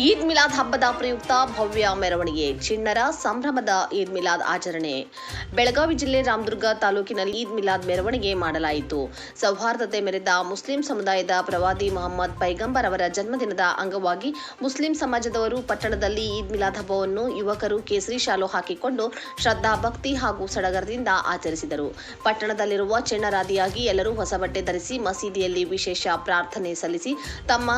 ಈದ್ ಮಿಲಾದ್ ಹಬ್ಬದ ಪ್ರಯುಕ್ತ ಭವ್ಯ ಮೆರವಣಿಗೆ, ಚಿಣ್ಣರ ಸಂಭ್ರಮದ ಈದ್ ಮಿಲಾದ್ ಆಚರಣೆ. ಬೆಳಗಾವಿ ಜಿಲ್ಲೆ ರಾಮದುರ್ಗ ತಾಲೂಕಿನಲ್ಲಿ ಈದ್ ಮಿಲಾದ್ ಮೆರವಣಿಗೆ ಮಾಡಲಾಯಿತು. ಸೌಹಾರ್ದತೆ ಮೆರೆದ ಮುಸ್ಲಿಂ ಸಮುದಾಯದ ಪ್ರವಾದಿ ಮೊಹಮ್ಮದ್ ಪೈಗಂಬರ್ ಅವರ ಜನ್ಮದಿನದ ಅಂಗವಾಗಿ ಮುಸ್ಲಿಂ ಸಮಾಜದವರು ಪಟ್ಟಣದಲ್ಲಿ ಈದ್ ಮಿಲಾದ್ ಹಬ್ಬವನ್ನು ಯುವಕರು ಕೇಸರಿ ಶಾಲು ಹಾಕಿಕೊಂಡು ಶ್ರದ್ಧಾ ಭಕ್ತಿ ಹಾಗೂ ಸಡಗರದಿಂದ ಆಚರಿಸಿದರು. ಪಟ್ಟಣದಲ್ಲಿರುವ ಚಿಣ್ಣರಾದಿಯಾಗಿ ಎಲ್ಲರೂ ಹೊಸ ಬಟ್ಟೆ ಧರಿಸಿ ಮಸೀದಿಯಲ್ಲಿ ವಿಶೇಷ ಪ್ರಾರ್ಥನೆ ಸಲ್ಲಿಸಿ ತಮ್ಮ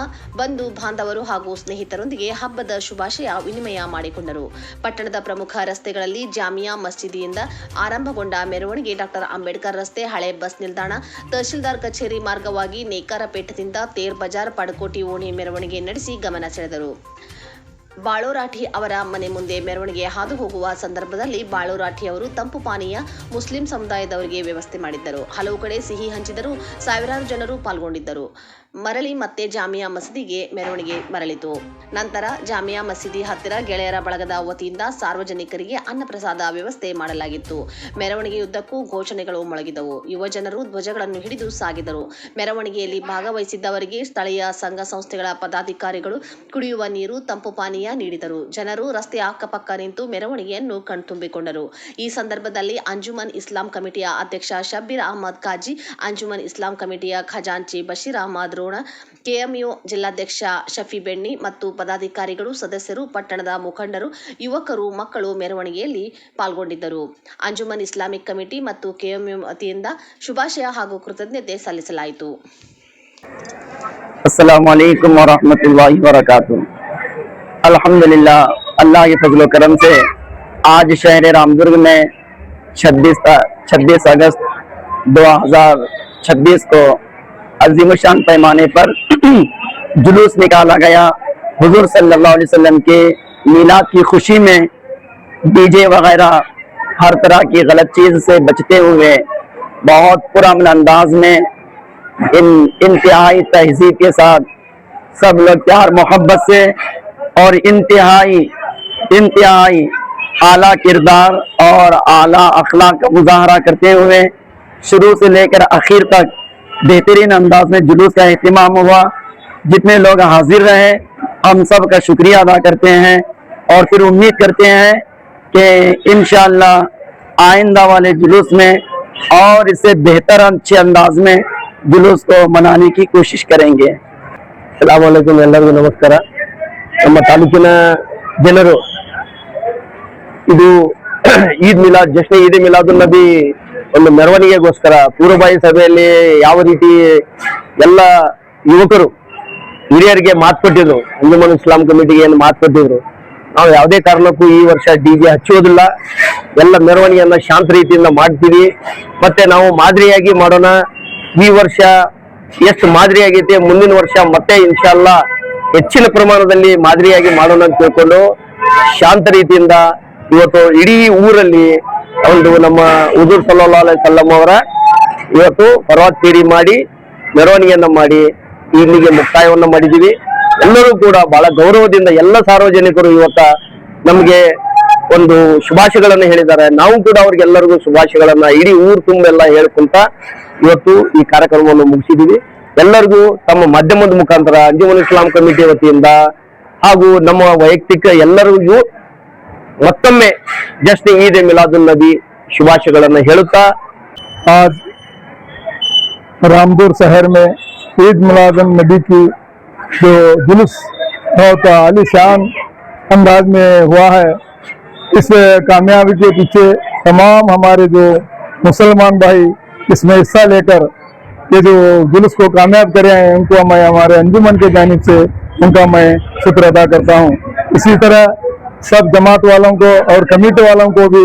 ಬಂಧು ಬಾಂಧವರು ಹಾಗೂ ಸ್ನೇಹಿತರು ಹಬ್ಬದ ಶುಭಾಶಯ ವಿನಿಮಯ ಮಾಡಿಕೊಂಡರು. ಪಟ್ಟಣದ ಪ್ರಮುಖ ರಸ್ತೆಗಳಲ್ಲಿ ಜಾಮಿಯಾ ಮಸೀದಿಯಿಂದ ಆರಂಭಗೊಂಡ ಮೆರವಣಿಗೆ ಡಾ. ಅಂಬೇಡ್ಕರ್ ರಸ್ತೆ, ಹಳೆ ಬಸ್ ನಿಲ್ದಾಣ, ತಹಶೀಲ್ದಾರ್ ಕಚೇರಿ ಮಾರ್ಗವಾಗಿ ನೇಕಾರಪೇಟದಿಂದ ತೇರ್ ಬಜಾರ್, ಪಡಕೋಟಿ ಓಣಿ ಮೆರವಣಿಗೆ ನಡೆಸಿ ಗಮನ ಸೆಳೆದರು. ಬಾಳೋರಾಠಿ ಅವರ ಮನೆ ಮುಂದೆ ಮೆರವಣಿಗೆ ಹಾದು ಹೋಗುವ ಸಂದರ್ಭದಲ್ಲಿ ಬಾಳೋರಾಠಿ ಅವರು ತಂಪು ಪಾನೀಯ ಮುಸ್ಲಿಂ ಸಮುದಾಯದವರಿಗೆ ವ್ಯವಸ್ಥೆ ಮಾಡಿದ್ದರು. ಹಲವು ಕಡೆ ಸಿಹಿ ಹಂಚಿದರು. ಸಾವಿರಾರು ಜನರು ಪಾಲ್ಗೊಂಡಿದ್ದರು. ಮರಳಿ ಮತ್ತೆ ಜಾಮಿಯಾ ಮಸೀದಿಗೆ ಮೆರವಣಿಗೆ ಮರಳಿತು. ನಂತರ ಜಾಮಿಯಾ ಮಸೀದಿ ಹತ್ತಿರ ಗೆಳೆಯರ ಬಳಗದ ವತಿಯಿಂದ ಸಾರ್ವಜನಿಕರಿಗೆ ಅನ್ನಪ್ರಸಾದ ವ್ಯವಸ್ಥೆ ಮಾಡಲಾಗಿತ್ತು. ಮೆರವಣಿಗೆಯುದ್ದಕ್ಕೂ ಘೋಷಣೆಗಳು ಮೊಳಗಿದವು. ಯುವ ಜನರು ಧ್ವಜಗಳನ್ನು ಹಿಡಿದು ಸಾಗಿದರು. ಮೆರವಣಿಗೆಯಲ್ಲಿ ಭಾಗವಹಿಸಿದ್ದವರಿಗೆ ಸ್ಥಳೀಯ ಸಂಘ ಸಂಸ್ಥೆಗಳ ಪದಾಧಿಕಾರಿಗಳು ಕುಡಿಯುವ ನೀರು, ತಂಪು ಪಾನೀಯ ನೀಡಿದರು. ಜನರು ರಸ್ತೆಯ ಅಕ್ಕಪಕ್ಕ ನಿಂತು ಮೆರವಣಿಗೆಯನ್ನು ಕಣ್ತುಂಬಿಕೊಂಡರು. ಈ ಸಂದರ್ಭದಲ್ಲಿ ಅಂಜುಮನ್ ಇಸ್ಲಾಂ ಕಮಿಟಿಯ ಅಧ್ಯಕ್ಷ ಶಬ್ಬೀರ್ ಅಹಮದ್ ಕಾಜಿ, ಅಂಜುಮನ್ ಇಸ್ಲಾಂ ಕಮಿಟಿಯ ಖಜಾಂಚಿ ಬಶೀರ್ ಅಹಮದ್ ರೋಣ, ಕೆಎಂಯು ಜಿಲ್ಲಾಧ್ಯಕ್ಷ ಶಫಿ ಬೆಣ್ಣಿ ಮತ್ತು ಪದಾಧಿಕಾರಿಗಳು, ಸದಸ್ಯರು, ಪಟ್ಟಣದ ಮುಖಂಡರು, ಯುವಕರು, ಮಕ್ಕಳು ಮೆರವಣಿಗೆಯಲ್ಲಿ ಪಾಲ್ಗೊಂಡಿದ್ದರು. ಅಂಜುಮನ್ ಇಸ್ಲಾಮಿಕ್ ಕಮಿಟಿ ಮತ್ತು ಕೆಎಂಯು ವತಿಯಿಂದ ಶುಭಾಶಯ ಹಾಗೂ ಕೃತಜ್ಞತೆ ಸಲ್ಲಿಸಲಾಯಿತು. अस्सलामु अलैकुम व रहमतुल्लाहि व बरकातुहू। अल्हम्दुलिल्लाह, अल्लाह के फजल करम से आज शहर रामदुर्ग में 26 अगस्त 2026 को अज़ीमुशान पैमाने पर जुलूस निकाला गया। हुजूर सल्लल्लाहु अलैहि वसल्लम के मीलाद की खुशी में डीजे वगैरह हर तरह की गलत चीज से बचते हुए बहुत पुरअमन अंदाज में इंतहाई तहजीब के साथ सब लोग प्यार मोहब्बत से और इंतहाई आला किरदार और आला अखलाक का मुजाहरा करते हुए शुरू से लेकर आखिर तक बेहतरीन अंदाज में जुलूस का एहतमाम हुआ। जितने लोग हाजिर रहे हम सब का शुक्रिया अदा करते हैं और फिर उम्मीद करते हैं कि इंशाअल्लाह आइंदा वाले जुलूस में और इससे बेहतर अच्छे अंदाज में जुलूस को मनाने की कोशिश करेंगे। अस्सलामु अलैकुम, ಎಲ್ಲರಿಗೂ ನಮಸ್ಕಾರ. ನಮ್ಮ ತಾಲೂಕಿನ ಜನರು ಇದು ಈದ್ ಮಿಲಾದ್ ಜಶ್ನ್ ಈದ್ ಮಿಲಾದುನ್ ನಬಿ ಒಂದು ಮೆರವಣಿಗೆಗೋಸ್ಕರ ಪೂರ್ವಭಾವಿ ಸಭೆಯಲ್ಲಿ ಯಾವ ರೀತಿ ಎಲ್ಲ ಯುವಕರು ಹಿರಿಯರಿಗೆ ಮಾತು ಕೊಟ್ಟಿದ್ರು, ಅಂಜುಮನ್ ಇಸ್ಲಾಂ ಕಮಿಟಿಗೆ ಏನು ಮಾತು ಕೊಟ್ಟಿದ್ರು, ನಾವು ಯಾವುದೇ ಕಾರಣಕ್ಕೂ ಈ ವರ್ಷ ಡಿಜೆ ಹಚ್ಚುವುದಿಲ್ಲ, ಎಲ್ಲ ಮೆರವಣಿಗೆಯನ್ನ ಶಾಂತ ರೀತಿಯಿಂದ ಮಾಡ್ತೀವಿ, ಮತ್ತೆ ನಾವು ಮಾದರಿಯಾಗಿ ಮಾಡೋಣ. ಈ ವರ್ಷ ಎಷ್ಟು ಮಾದರಿಯಾಗೈತೆ ಮುಂದಿನ ವರ್ಷ ಮತ್ತೆ ಇನ್ಶಾಲ್ಲಾ ಹೆಚ್ಚಿನ ಪ್ರಮಾಣದಲ್ಲಿ ಮಾದರಿಯಾಗಿ ಮಾಡೋಣ ಅಂತ ತಿಳ್ಕೊಂಡು ಶಾಂತ ರೀತಿಯಿಂದ ಇವತ್ತು ಇಡೀ ಊರಲ್ಲಿ ಒಂದು ನಮ್ಮ ಹುಜೂರ್ ಸಲ್ಲಲ್ಲಾಹು ಅಲೈಹಿ ವಸಲ್ಲಂ ಅವರ ಇವತ್ತು ಬರಾತ್ ಪೇರಿ ಮಾಡಿ ಮೆರವಣಿಗೆಯನ್ನ ಮಾಡಿ ಇಲ್ಲಿಗೆ ಮುಕ್ತಾಯವನ್ನ ಮಾಡಿದೀವಿ. ಎಲ್ಲರೂ ಕೂಡ ಬಹಳ ಗೌರವದಿಂದ ಎಲ್ಲ ಸಾರ್ವಜನಿಕರು ಇವತ್ತ ನಮ್ಗೆ ಒಂದು ಶುಭಾಶಯಗಳನ್ನ ಹೇಳಿದ್ದಾರೆ. ನಾವು ಕೂಡ ಅವ್ರಿಗೆಲ್ಲರಿಗೂ ಶುಭಾಶಯಗಳನ್ನ ಇಡೀ ಊರು ತುಂಬೆಲ್ಲ ಹೇಳ್ಕೊಂತ ಇವತ್ತು ಈ ಕಾರ್ಯಕ್ರಮವನ್ನು ಮುಗಿಸಿದೀವಿ. ಎಲ್ಲರಿಗೂ ತಮ್ಮ ಮಾಧ್ಯಮದ ಮುಖಾಂತರ ಅಂಜುಮನ್ ಇಸ್ಲಾಂ ಕಮಿಟಿ ವತಿಯಿಂದ ಹಾಗೂ ನಮ್ಮ ವೈಯಕ್ತಿಕ ಎಲ್ಲರಿಗೂ ಮತ್ತೊಮ್ಮೆ ಜಶ್ನ್ ಈದ್ ಮಿಲಾದುನ್ ನಬಿ ಶುಭಾಶಯಗಳನ್ನ ಹೇಳುತ್ತಾ आज रामपुर शहर में ईद मिलादुन नबी की जो जुलूस बहुत आलीशान अंदाज में हुआ है, इस कामयाबी के पीछे तमाम हमारे जो मुसलमान भाई इसमें हिस्सा लेकर ये जो जुलूस को कामयाब करे हैं, उनको मैं हमारे अंजुमन के जानिब से उनका मैं शुक्र अदा करता हूँ। इसी तरह सब जमात वालों को और कमेटी वालों को भी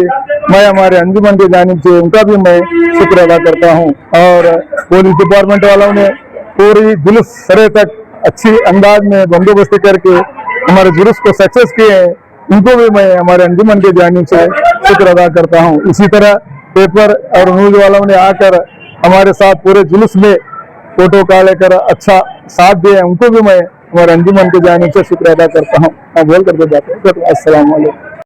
मैं हमारे अंजुमन के जानिब से उनका भी मैं शुक्र अदा करता हूँ। और पुलिस डिपार्टमेंट वालों ने पूरी जुलूस सरे तक अच्छी अंदाज में बंदोबस्त करके हमारे जुलूस को सक्सेस किए हैं, उनको भी मैं हमारे अंजुमन के जानिब से शुक्र अदा करता हूँ। इसी तरह पेपर और न्यूज वालों ने आकर हमारे साथ पूरे जुलूस में फोटो का लेकर अच्छा साथ दिए, उनको भी मैं हमारे अंजुमन के जानिब से शुक्र अदा करता हूँ। मैं बोल करके जाता हूँ। अस्सलाम वालेकुम।